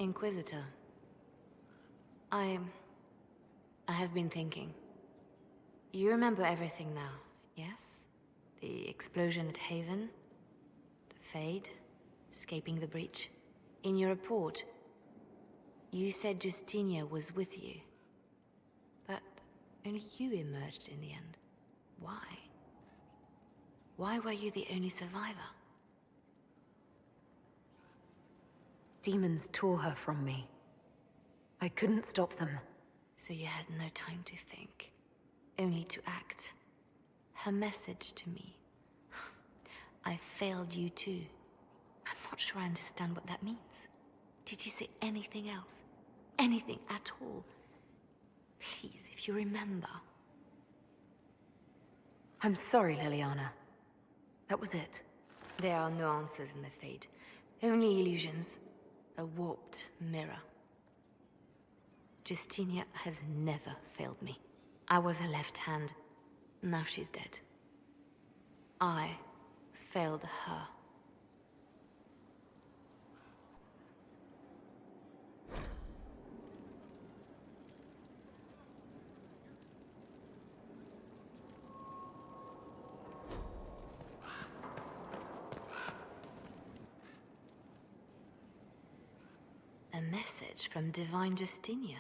Inquisitor. I have been thinking. You remember everything now, yes? The explosion at Haven, the Fade, escaping the breach. In your report, you said Justinia was with you. But only you emerged in the end. Why? Why were you the only survivor? Demons tore her from me. I couldn't stop them. So you had no time to think, only to act. Her message to me. I failed you too. I'm not sure I understand what that means. Did you say anything else? Anything at all? Please, if you remember. I'm sorry, Liliana. That was it. There are no answers in the Fade. Only illusions. A warped mirror. Justinia has never failed me. I was her left hand. Now she's dead. I failed her. A message from Divine Justinia.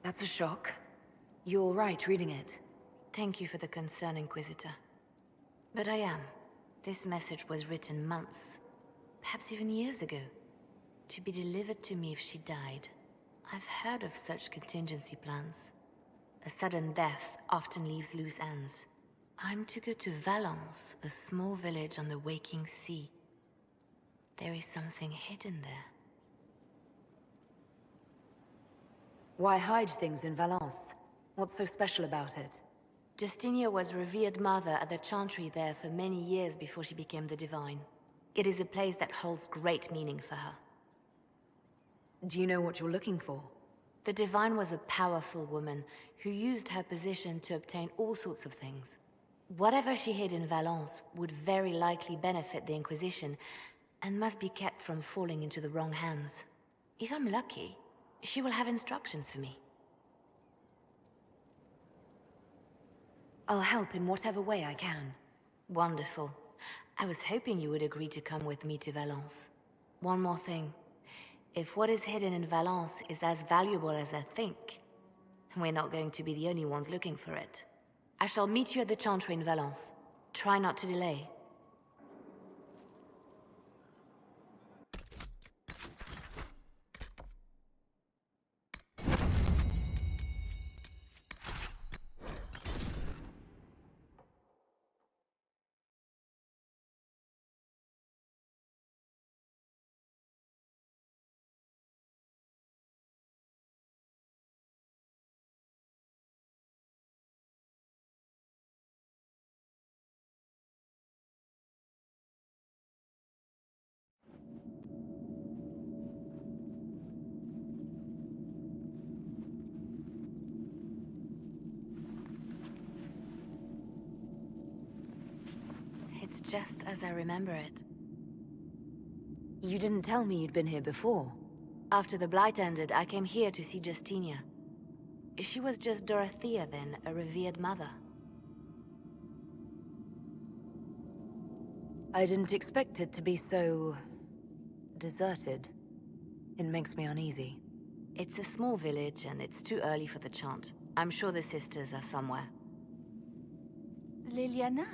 That's a shock. You're right reading it. Thank you for the concern, Inquisitor. But I am. This message was written months, perhaps even years ago, to be delivered to me if she died. I've heard of such contingency plans. A sudden death often leaves loose ends. I'm to go to Valence, a small village on the waking sea. There is something hidden there. Why hide things in Valence? What's so special about it? Justinia was revered mother at the chantry there for many years before she became the Divine. It is a place that holds great meaning for her. Do you know what you're looking for? The Divine was a powerful woman who used her position to obtain all sorts of things. Whatever she hid in Valence would very likely benefit the Inquisition and must be kept from falling into the wrong hands. If I'm lucky, she will have instructions for me. I'll help in whatever way I can. Wonderful. I was hoping you would agree to come with me to Valence. One more thing. If what is hidden in Valence is as valuable as I think, we're not going to be the only ones looking for it. I shall meet you at the chantry in Valence. Try not to delay. It's just as I remember it. You didn't tell me you'd been here before. After the Blight ended, I came here to see Justinia. She was just Dorothea then, a revered mother. I didn't expect it to be so... deserted. It makes me uneasy. It's a small village and it's too early for the chant. I'm sure the sisters are somewhere. Liliana,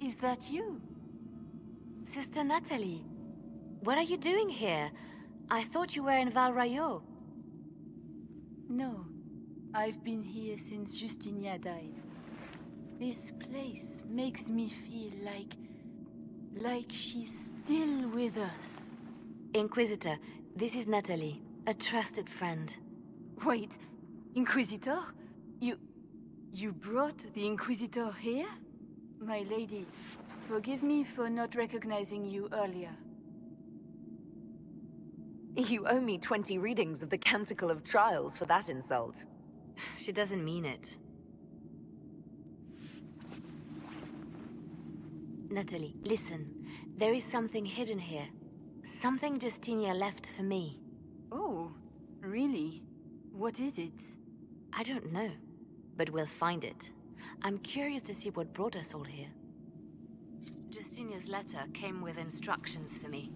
is that you? Sister Natalie, what are you doing here? I thought you were in Val Rayo. No, I've been here since Justinia died. This place makes me feel like she's still with us. Inquisitor, this is Natalie, a trusted friend. Wait, Inquisitor? You brought the Inquisitor here? My lady, forgive me for not recognizing you earlier. You owe me 20 readings of the Canticle of Trials for that insult. She doesn't mean it. Natalie, listen. There is something hidden here. Something Justinia left for me. Oh, really? What is it? I don't know, but we'll find it. I'm curious to see what brought us all here. Justinia's letter came with instructions for me.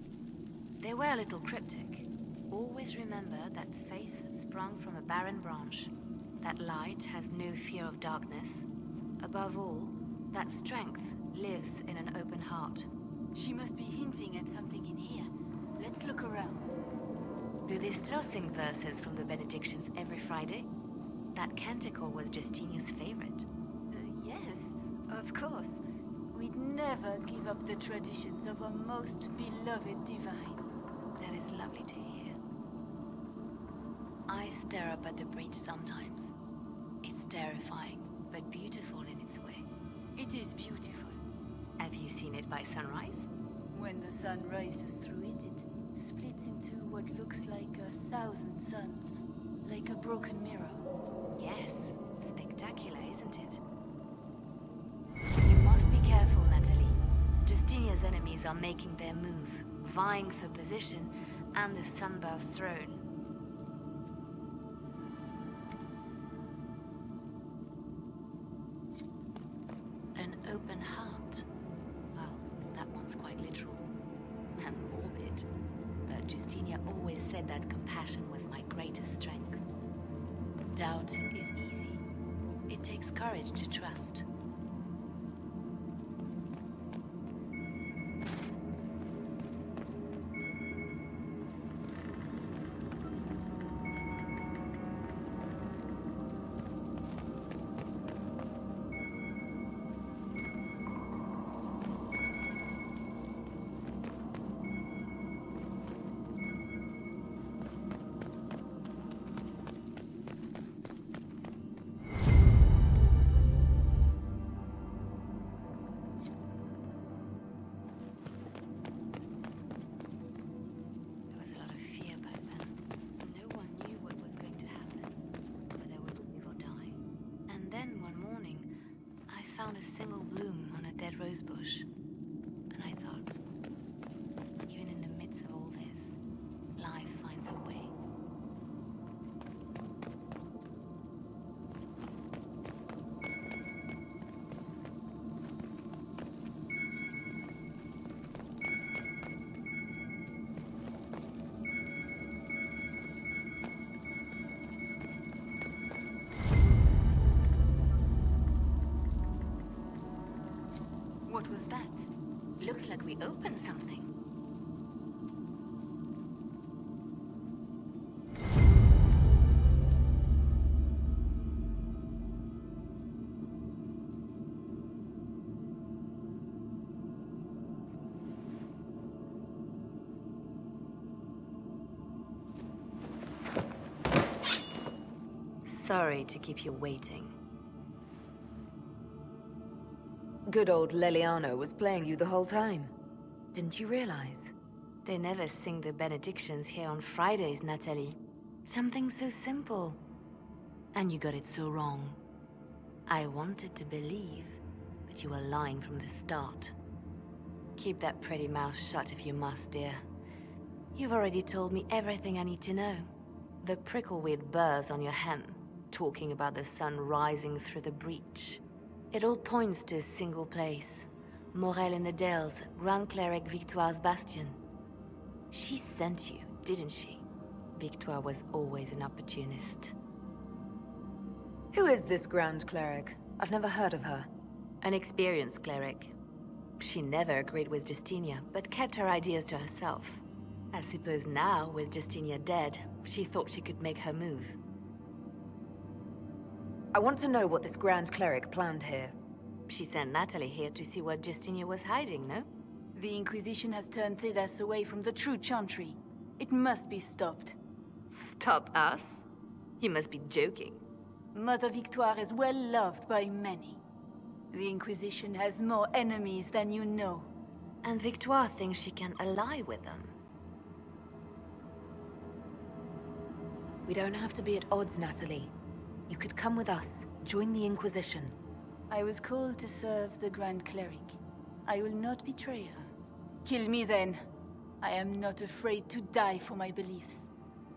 They were a little cryptic. Always remember that faith sprung from a barren branch, that light has no fear of darkness. Above all, that strength lives in an open heart. She must be hinting at something in here. Let's look around. Do they still sing verses from the benedictions every Friday? That canticle was Justinia's favorite. Yes, of course. We'd never give up the traditions of our most beloved divine. That is lovely to hear. I stare up at the breach sometimes. It's terrifying, but beautiful in its way. It is beautiful. Have you seen it by sunrise? When the sun rises through it, it splits into what looks like 1,000 suns, like a broken mirror. Yes, spectacular, isn't it? You must be careful, Natalie. Justinia's enemies are making their move, vying for position and the Sunburst throne. An open heart. Well, that one's quite literal. And morbid. But Justinia always said that compassion was my greatest strength. Doubt is easy. It takes courage to trust. Found a single bloom on a dead rose bush. And I thought, even in the midst of all this, life finds a way. What was that? Looks like we opened something. Sorry to keep you waiting. Good old Leliano was playing you the whole time. Didn't you realize? They never sing the benedictions here on Fridays, Natalie. Something so simple. And you got it so wrong. I wanted to believe, but you were lying from the start. Keep that pretty mouth shut if you must, dear. You've already told me everything I need to know. The prickleweed burrs on your hem, talking about the sun rising through the breach. It all points to a single place. Morel in the Dales, Grand Cleric Victoire's bastion. She sent you, didn't she? Victoire was always an opportunist. Who is this Grand Cleric? I've never heard of her. An experienced cleric. She never agreed with Justinia, but kept her ideas to herself. I suppose now, with Justinia dead, she thought she could make her move. I want to know what this Grand Cleric planned here. She sent Natalie here to see what Justinia was hiding, no? The Inquisition has turned Thedas away from the true Chantry. It must be stopped. Stop us? You must be joking. Mother Victoire is well loved by many. The Inquisition has more enemies than you know. And Victoire thinks she can ally with them. We don't have to be at odds, Natalie. You could come with us, join the Inquisition. I was called to serve the Grand Cleric. I will not betray her. Kill me then. I am not afraid to die for my beliefs.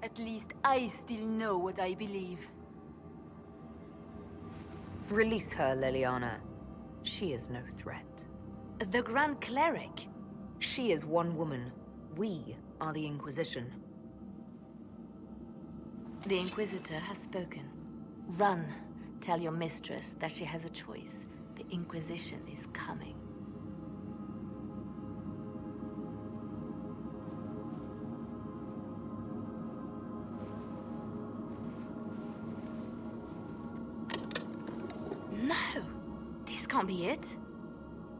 At least I still know what I believe. Release her, Liliana. She is no threat. The Grand Cleric? She is one woman. We are the Inquisition. The Inquisitor has spoken. Run. Tell your mistress that she has a choice. The Inquisition is coming. No! This can't be it.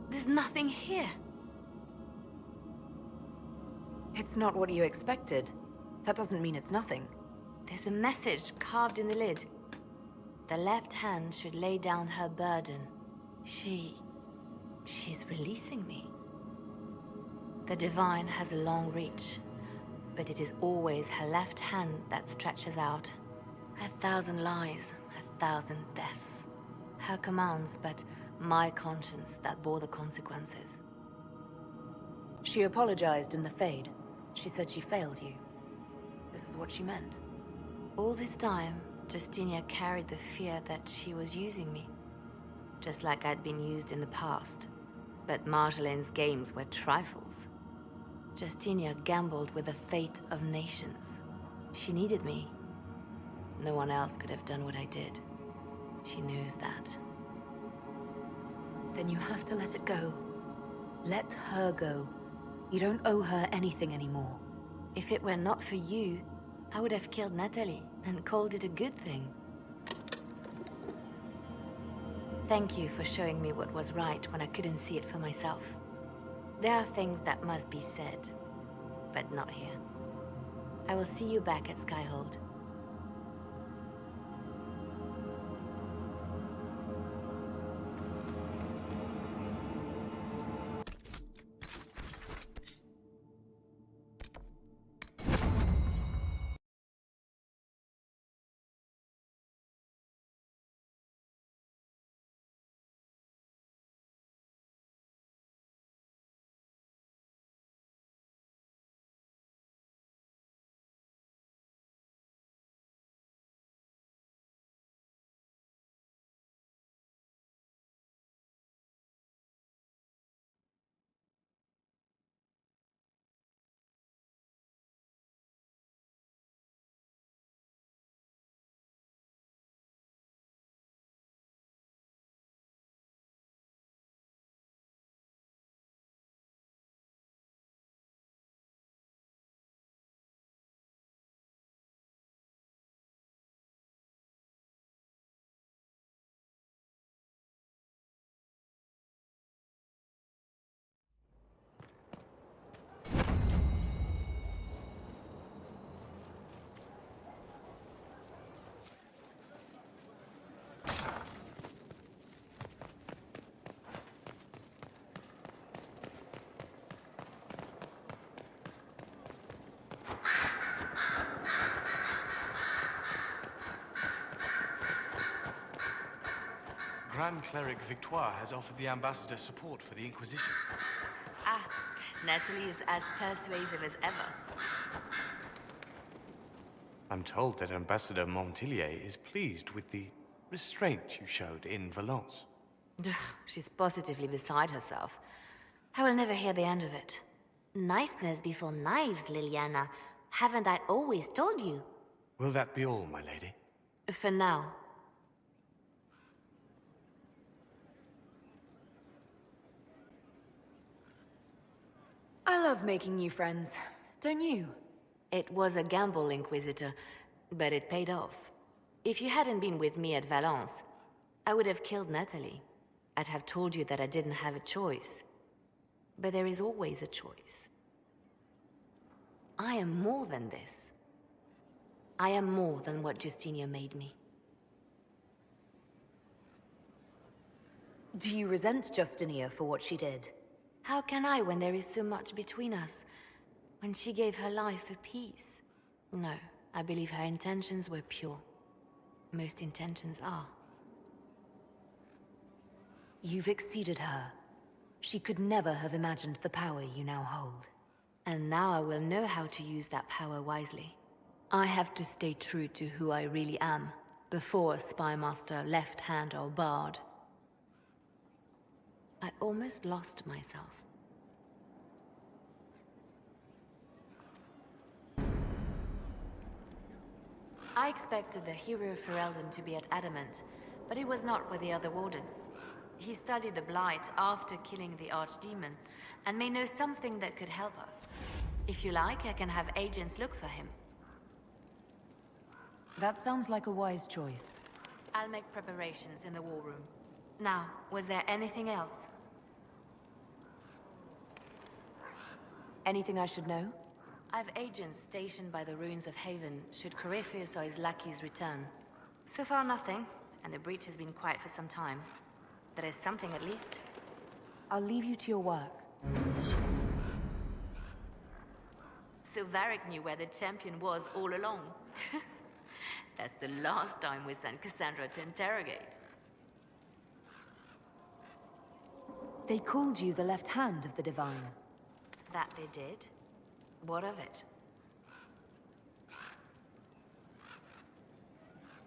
There's nothing here. It's not what you expected. That doesn't mean it's nothing. There's a message carved in the lid. The left hand should lay down her burden. She's releasing me. The Divine has a long reach, but it is always her left hand that stretches out. 1,000 lies, 1,000 deaths. Her commands, but my conscience that bore the consequences. She apologized in the Fade. She said she failed you. This is what she meant. All this time, Justinia carried the fear that she was using me. Just like I'd been used in the past. But Marjolaine's games were trifles. Justinia gambled with the fate of nations. She needed me. No one else could have done what I did. She knows that. Then you have to let it go. Let her go. You don't owe her anything anymore. If it were not for you, I would have killed Natalie and called it a good thing. Thank you for showing me what was right when I couldn't see it for myself. There are things that must be said, but not here. I will see you back at Skyhold. Grand Cleric Victoire has offered the ambassador support for the Inquisition. Ah, Natalie is as persuasive as ever. I'm told that Ambassador Montillier is pleased with the restraint you showed in Valence. Ugh, she's positively beside herself. I will never hear the end of it. Niceness before knives, Liliana. Haven't I always told you? Will that be all, my lady? For now. I love making new friends, don't you? It was a gamble, Inquisitor, but it paid off. If you hadn't been with me at Valence, I would have killed Natalie. I'd have told you that I didn't have a choice. But there is always a choice. I am more than this. I am more than what Justinia made me. Do you resent Justinia for what she did? How can I when there is so much between us? When she gave her life for peace? No, I believe her intentions were pure. Most intentions are. You've exceeded her. She could never have imagined the power you now hold. And now I will know how to use that power wisely. I have to stay true to who I really am, before Spymaster, Left Hand, or Bard. I almost lost myself. I expected the hero Ferelden to be at Adamant, but he was not with the other Wardens. He studied the Blight after killing the Archdemon, and may know something that could help us. If you like, I can have agents look for him. That sounds like a wise choice. I'll make preparations in the war room. Now, was there anything else? Anything I should know? I've agents stationed by the ruins of Haven, should Corypheus or his lackeys return. So far nothing, and the breach has been quiet for some time. There is something at least. I'll leave you to your work. So Varric knew where the champion was all along. That's the last time we sent Cassandra to interrogate. They called you the left hand of the Divine. That they did? What of it?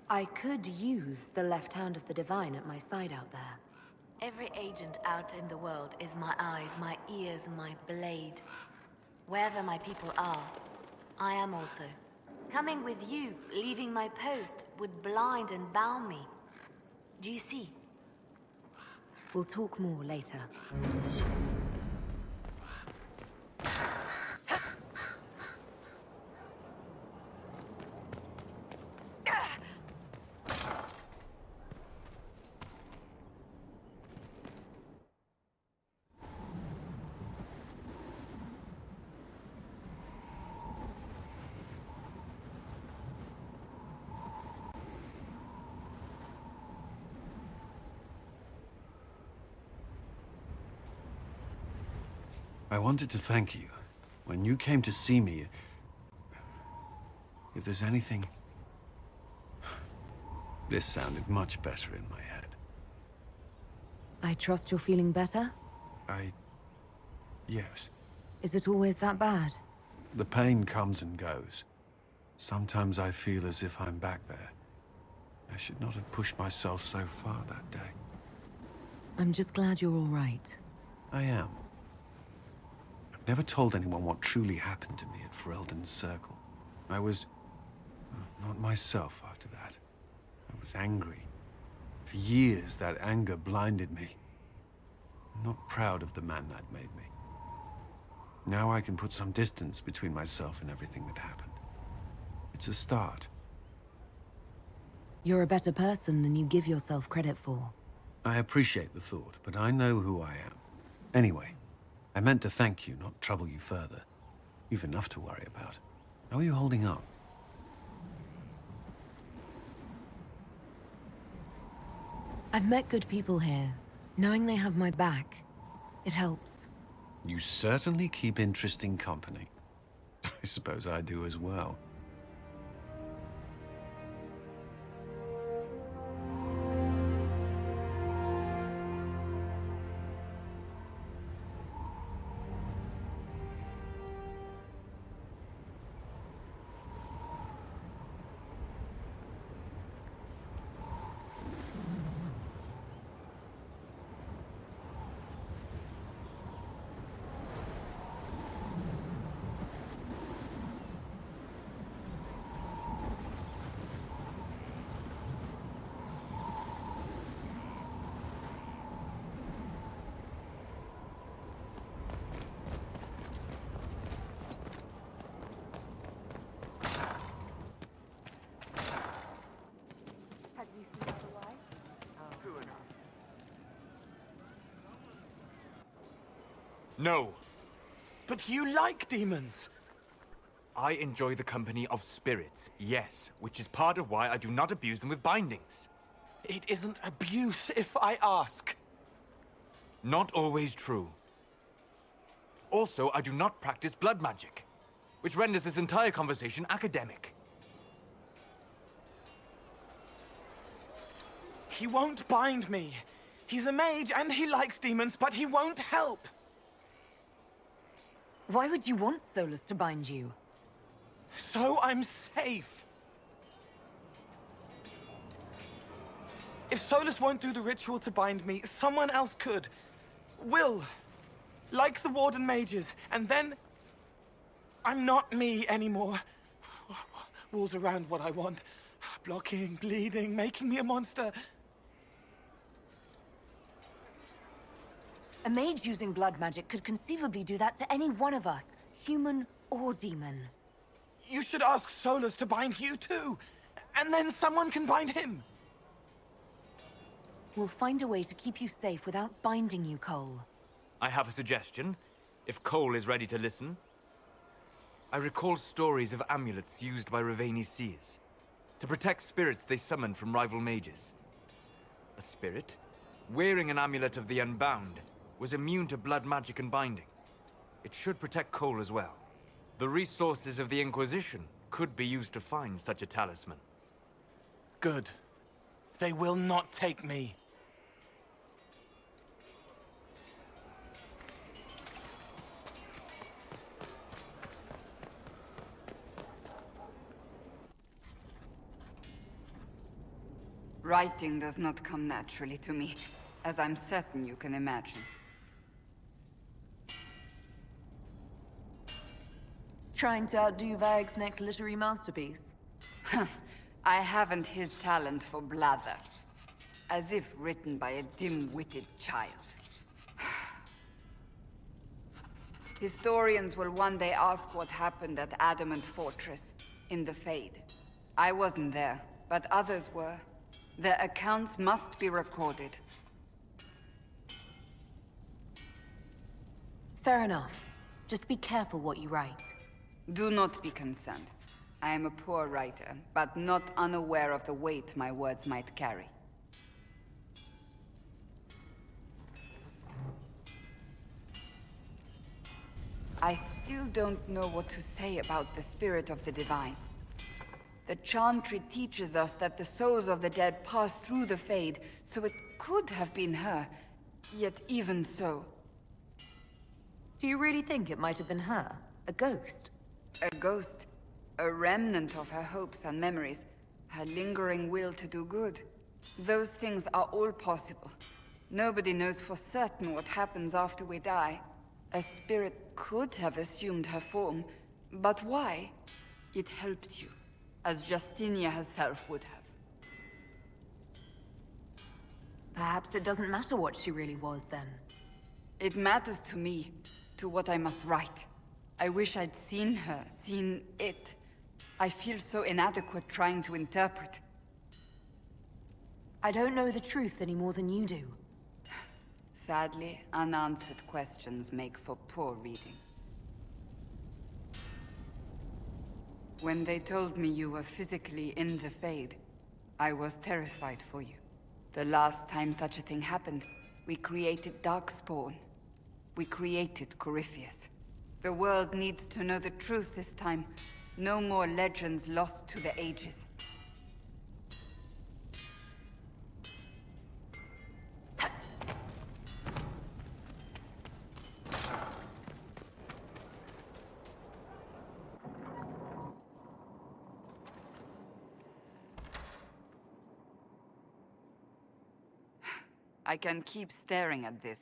I could use the left hand of the Divine at my side out there. Every agent out in the world is my eyes, my ears, my blade. Wherever my people are, I am also. Coming with you, leaving my post, would blind and bound me. Do you see? We'll talk more later. I wanted to thank you. When you came to see me, if there's anything... This sounded much better in my head. I trust you're feeling better? Yes. Is it always that bad? The pain comes and goes. Sometimes I feel as if I'm back there. I should not have pushed myself so far that day. I'm just glad you're all right. I am. I've never told anyone what truly happened to me at Ferelden's Circle. I was... not myself after that. I was angry. For years, that anger blinded me. I'm not proud of the man that made me. Now I can put some distance between myself and everything that happened. It's a start. You're a better person than you give yourself credit for. I appreciate the thought, but I know who I am. Anyway, I meant to thank you, not trouble you further. You've enough to worry about. How are you holding up? I've met good people here. Knowing they have my back, it helps. You certainly keep interesting company. I suppose I do as well. No. But you like demons! I enjoy the company of spirits, yes, which is part of why I do not abuse them with bindings. It isn't abuse, if I ask. Not always true. Also, I do not practice blood magic, which renders this entire conversation academic. He won't bind me. He's a mage and he likes demons, but he won't help. Why would you want Solus to bind you? So I'm safe. If Solus won't do the ritual to bind me, someone else could. Will. Like the Warden Mages. And then... I'm not me anymore. Walls around what I want. Blocking, bleeding, making me a monster. A mage using blood magic could conceivably do that to any one of us, human or demon. You should ask Solus to bind you too. And then someone can bind him. We'll find a way to keep you safe without binding you, Cole. I have a suggestion, if Cole is ready to listen. I recall stories of amulets used by Raveni seers to protect spirits they summoned from rival mages. A spirit, wearing an amulet of the Unbound, was immune to blood magic and binding. It should protect Cole as well. The resources of the Inquisition could be used to find such a talisman. Good. They will not take me. Writing does not come naturally to me, as I'm certain you can imagine. Trying to outdo Varric's next literary masterpiece? I haven't his talent for blather. As if written by a dim-witted child. Historians will one day ask what happened at Adamant Fortress, in the Fade. I wasn't there, but others were. Their accounts must be recorded. Fair enough. Just be careful what you write. Do not be concerned. I am a poor writer, but not unaware of the weight my words might carry. I still don't know what to say about the spirit of the divine. The Chantry teaches us that the souls of the dead pass through the Fade, so it could have been her. Yet even so... Do you really think it might have been her? A ghost? A ghost. A remnant of her hopes and memories. Her lingering will to do good. Those things are all possible. Nobody knows for certain what happens after we die. A spirit could have assumed her form, but why? It helped you, as Justinia herself would have. Perhaps it doesn't matter what she really was, then. It matters to me, to what I must write. I wish I'd seen her, seen it. I feel so inadequate trying to interpret. I don't know the truth any more than you do. Sadly, unanswered questions make for poor reading. When they told me you were physically in the Fade, I was terrified for you. The last time such a thing happened, we created Darkspawn. We created Corypheus. The world needs to know the truth this time. No more legends lost to the ages. I can keep staring at this,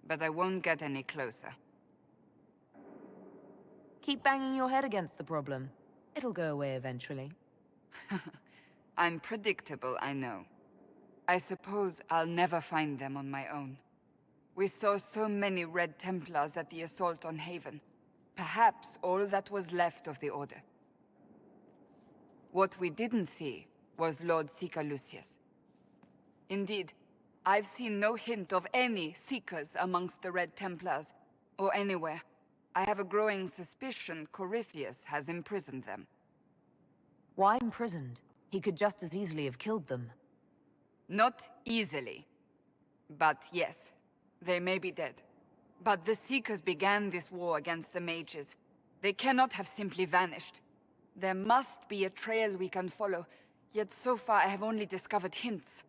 but I won't get any closer. Keep banging your head against the problem. It'll go away eventually. I'm predictable, I know. I suppose I'll never find them on my own. We saw so many Red Templars at the assault on Haven. Perhaps all that was left of the Order. What we didn't see was Lord Seeker Lucius. Indeed, I've seen no hint of any Seekers amongst the Red Templars, or anywhere. I have a growing suspicion Corypheus has imprisoned them. Why imprisoned? He could just as easily have killed them. Not easily. But yes, they may be dead. But the Seekers began this war against the mages. They cannot have simply vanished. There must be a trail we can follow, yet so far I have only discovered hints.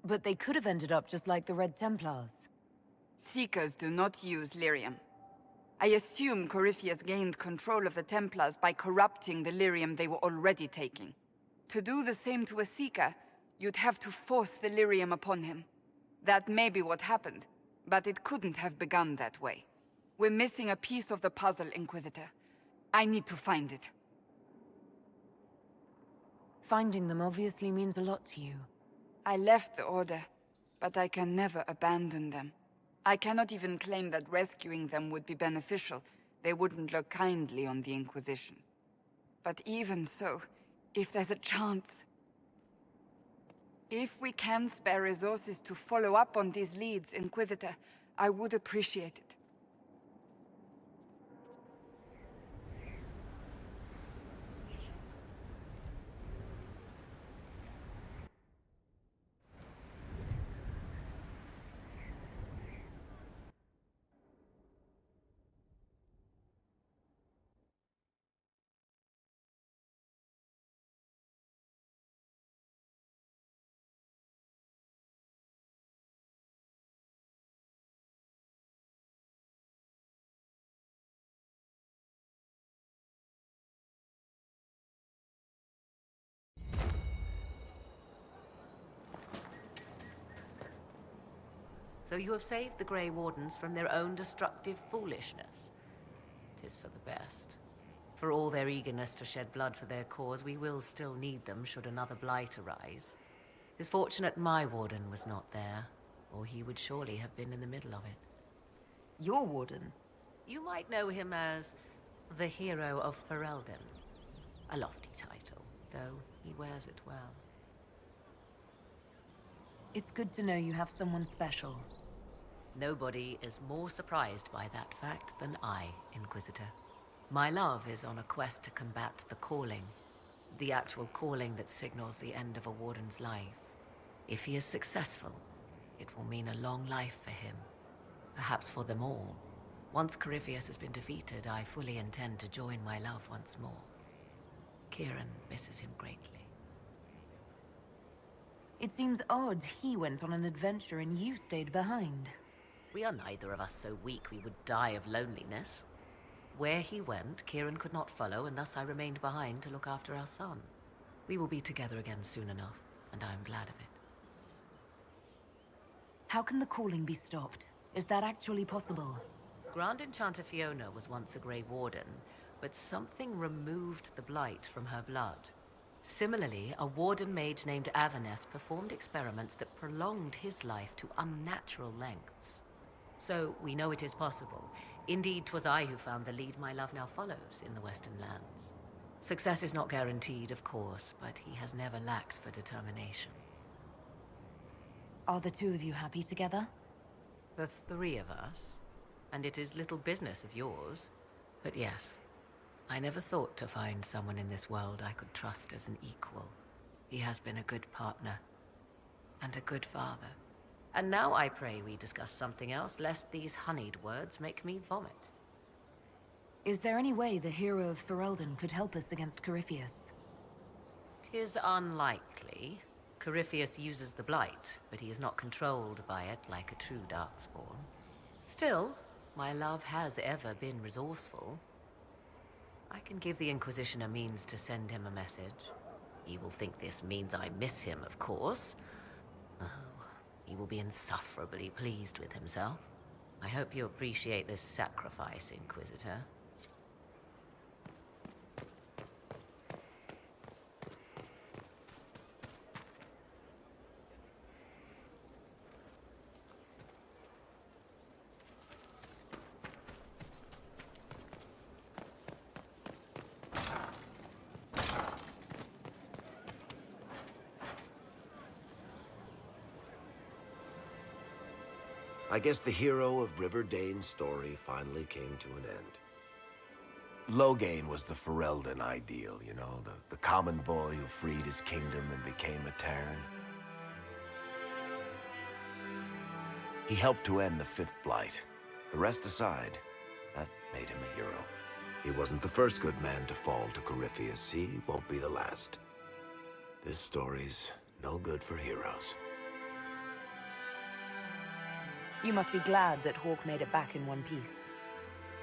But they could have ended up just like the Red Templars. Seekers do not use lyrium. I assume Corypheus gained control of the Templars by corrupting the lyrium they were already taking. To do the same to a Seeker, you'd have to force the lyrium upon him. That may be what happened, but it couldn't have begun that way. We're missing a piece of the puzzle, Inquisitor. I need to find it. Finding them obviously means a lot to you. I left the Order, but I can never abandon them. I cannot even claim that rescuing them would be beneficial. They wouldn't look kindly on the Inquisition. But even so, if there's a chance... If we can spare resources to follow up on these leads, Inquisitor, I would appreciate it. So you have saved the Grey Wardens from their own destructive foolishness. 'Tis for the best. For all their eagerness to shed blood for their cause, we will still need them should another blight arise. 'Tis fortunate my Warden was not there, or he would surely have been in the middle of it. Your Warden? You might know him as the Hero of Ferelden. A lofty title, though he wears it well. It's good to know you have someone special. Nobody is more surprised by that fact than I, Inquisitor. My love is on a quest to combat the calling. The actual calling that signals the end of a Warden's life. If he is successful, it will mean a long life for him. Perhaps for them all. Once Corypheus has been defeated, I fully intend to join my love once more. Kieran misses him greatly. It seems odd he went on an adventure and you stayed behind. We are neither of us so weak we would die of loneliness. Where he went, Kieran could not follow, and thus I remained behind to look after our son. We will be together again soon enough, and I am glad of it. How can the calling be stopped? Is that actually possible? Grand Enchanter Fiona was once a Grey Warden, but something removed the blight from her blood. Similarly, a Warden mage named Avernus performed experiments that prolonged his life to unnatural lengths. So, we know it is possible. Indeed, 'twas I who found the lead my love now follows in the Western lands. Success is not guaranteed, of course, but he has never lacked for determination. Are the two of you happy together? The three of us, and it is little business of yours. But yes, I never thought to find someone in this world I could trust as an equal. He has been a good partner, and a good father. And now I pray we discuss something else, lest these honeyed words make me vomit. Is there any way the hero of Ferelden could help us against Corypheus? 'Tis unlikely. Corypheus uses the Blight, but he is not controlled by it like a true Darkspawn. Still, my love has ever been resourceful. I can give the Inquisition a means to send him a message. He will think this means I miss him, of course. Oh, he will be insufferably pleased with himself. I hope you appreciate this sacrifice, Inquisitor. I guess the hero of River Dane's story finally came to an end. Loghain was the Ferelden ideal, you know, the common boy who freed his kingdom and became a Terran. He helped to end the Fifth Blight. The rest aside, that made him a hero. He wasn't the first good man to fall to Corypheus. He won't be the last. This story's no good for heroes. You must be glad that Hawke made it back in one piece.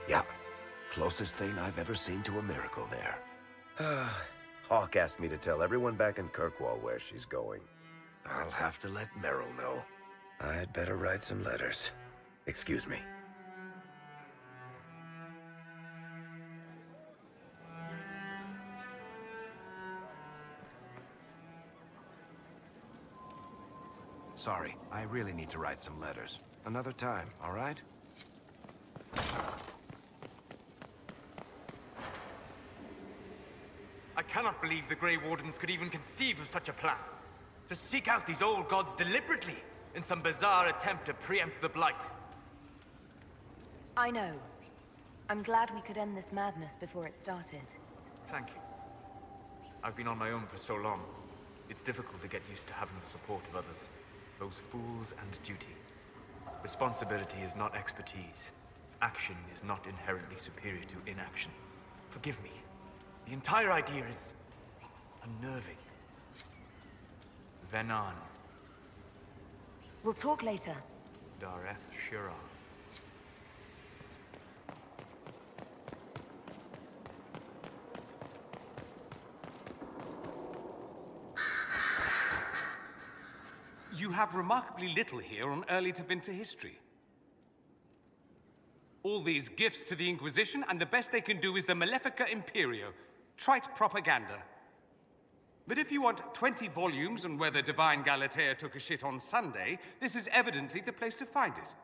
Yeah, closest thing I've ever seen to a miracle there. Hawk asked me to tell everyone back in Kirkwall where she's going. I'll have to let Merrill know. I'd better write some letters. Excuse me. Sorry, I really need to write some letters. Another time, all right? I cannot believe the Grey Wardens could even conceive of such a plan. To seek out these old gods deliberately, in some bizarre attempt to preempt the Blight. I know. I'm glad we could end this madness before it started. Thank you. I've been on my own for so long. It's difficult to get used to having the support of others. Those fools and duty. Responsibility is not expertise. Action is not inherently superior to inaction. Forgive me. The entire idea is unnerving. Venan. We'll talk later. Dareth Shira. You have remarkably little here on early Tevinter history. All these gifts to the Inquisition, and the best they can do is the Malefica Imperio. Trite propaganda. But if you want 20 volumes on whether Divine Galatea took a shit on Sunday, this is evidently the place to find it.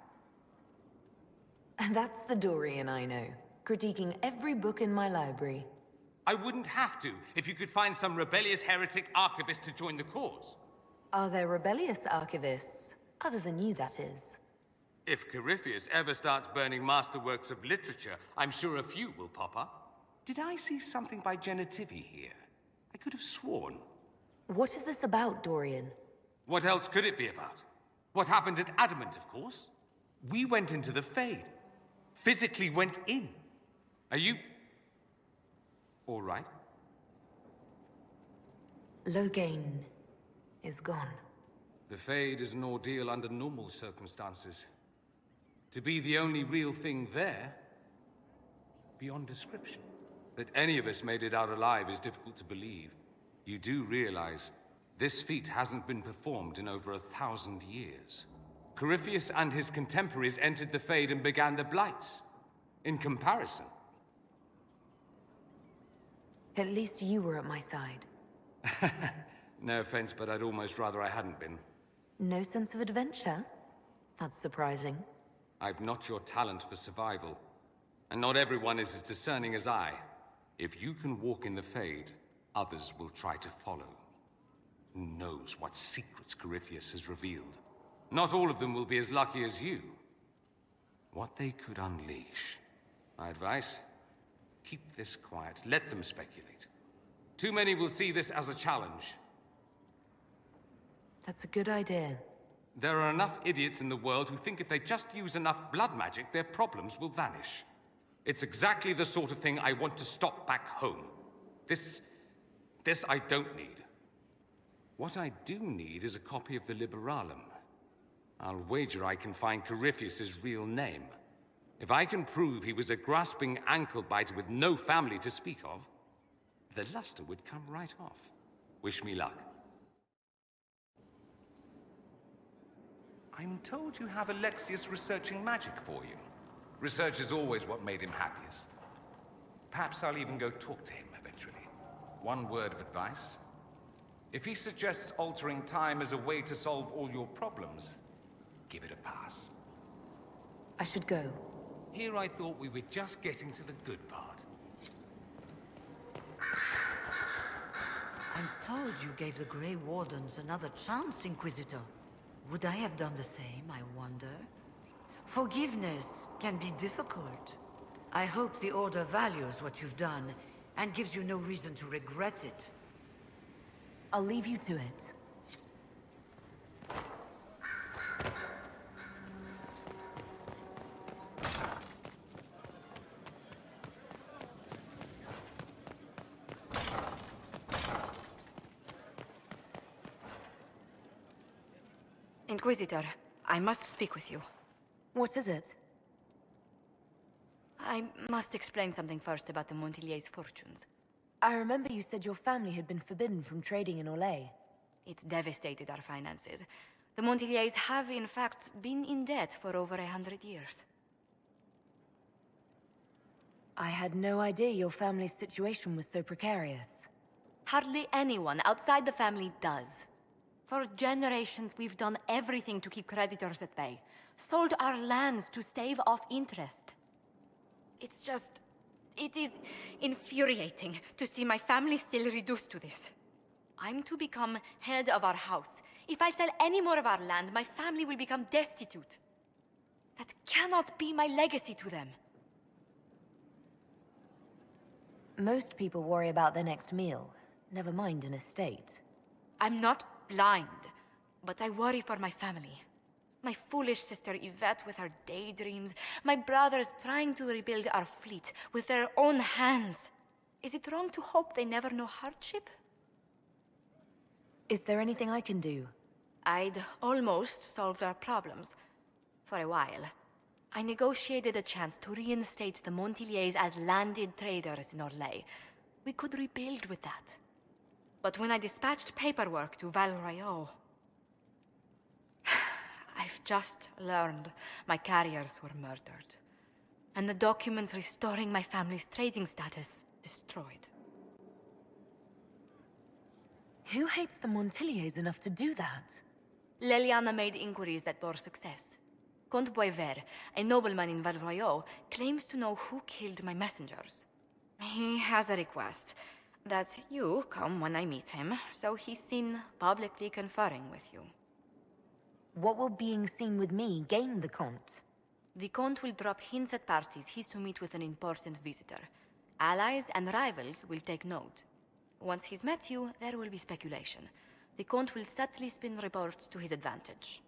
And that's the Dorian I know, critiquing every book in my library. I wouldn't have to, if you could find some rebellious heretic archivist to join the cause. Are there rebellious archivists? Other than you, that is. If Corypheus ever starts burning masterworks of literature, I'm sure a few will pop up. Did I see something by Genitivi here? I could have sworn. What is this about, Dorian? What else could it be about? What happened at Adamant, of course. We went into the Fade. Physically went in. Are you... all right? Loghain is gone. The Fade is an ordeal under normal circumstances. To be the only real thing there, beyond description. That any of us made it out alive is difficult to believe. You do realize this feat hasn't been performed in over 1,000 years. Corypheus and his contemporaries entered the Fade and began the Blights. In comparison. At least you were at my side. No offense, but I'd almost rather I hadn't been. No sense of adventure? That's surprising. I've not your talent for survival. And not everyone is as discerning as I. If you can walk in the Fade, others will try to follow. Who knows what secrets Corypheus has revealed? Not all of them will be as lucky as you. What they could unleash. My advice? Keep this quiet. Let them speculate. Too many will see this as a challenge. That's a good idea. There are enough idiots in the world who think if they just use enough blood magic, their problems will vanish. It's exactly the sort of thing I want to stop back home. This I don't need. What I do need is a copy of the Liberalum. I'll wager I can find Corypheus's real name. If I can prove he was a grasping ankle-biter with no family to speak of, the luster would come right off. Wish me luck. I'm told you have Alexius researching magic for you. Research is always what made him happiest. Perhaps I'll even go talk to him eventually. One word of advice. If he suggests altering time as a way to solve all your problems, give it a pass. I should go. Here I thought we were just getting to the good part. I'm told you gave the Grey Wardens another chance, Inquisitor. Would I have done the same, I wonder? Forgiveness can be difficult. I hope the Order values what you've done, and gives you no reason to regret it. I'll leave you to it. Inquisitor, I must speak with you. What is it? I must explain something first about the Montillier's fortunes. I remember you said your family had been forbidden from trading in Orlais. It's devastated our finances. The Montillier's have, in fact, been in debt for over 100 years. I had no idea your family's situation was so precarious. Hardly anyone outside the family does. For generations, we've done everything to keep creditors at bay. Sold our lands to stave off interest. It's just... it is infuriating to see my family still reduced to this. I'm to become head of our house. If I sell any more of our land, my family will become destitute. That cannot be my legacy to them. Most people worry about their next meal, never mind an estate. I'm not blind, but I worry for my family. My foolish sister Yvette with her daydreams. My brothers trying to rebuild our fleet with their own hands. Is it wrong to hope they never know hardship? Is there anything I can do? I'd almost solved our problems. For a while. I negotiated a chance to reinstate the Montillier's as landed traders in Orlais. We could rebuild with that. But when I dispatched paperwork to Val Royeaux... I've just learned my carriers were murdered. And the documents restoring my family's trading status destroyed. Who hates the Montillier's enough to do that? Leliana made inquiries that bore success. Comte Boisvert, a nobleman in Val Royeaux, claims to know who killed my messengers. He has a request that you come when I meet him, so he's seen publicly conferring with you. What will being seen with me gain the Comte? The Comte will drop hints at parties he's to meet with an important visitor. Allies and rivals will take note. Once he's met you, there will be speculation. The Comte will subtly spin reports to his advantage.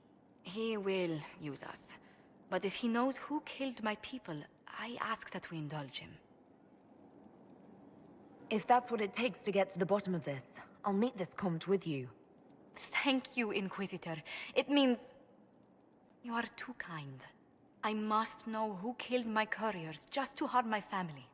He will use us. But if he knows who killed my people, I ask that we indulge him. If that's what it takes to get to the bottom of this, I'll meet this Comte with you. Thank you, Inquisitor. It means... you are too kind. I must know who killed my couriers just to harm my family.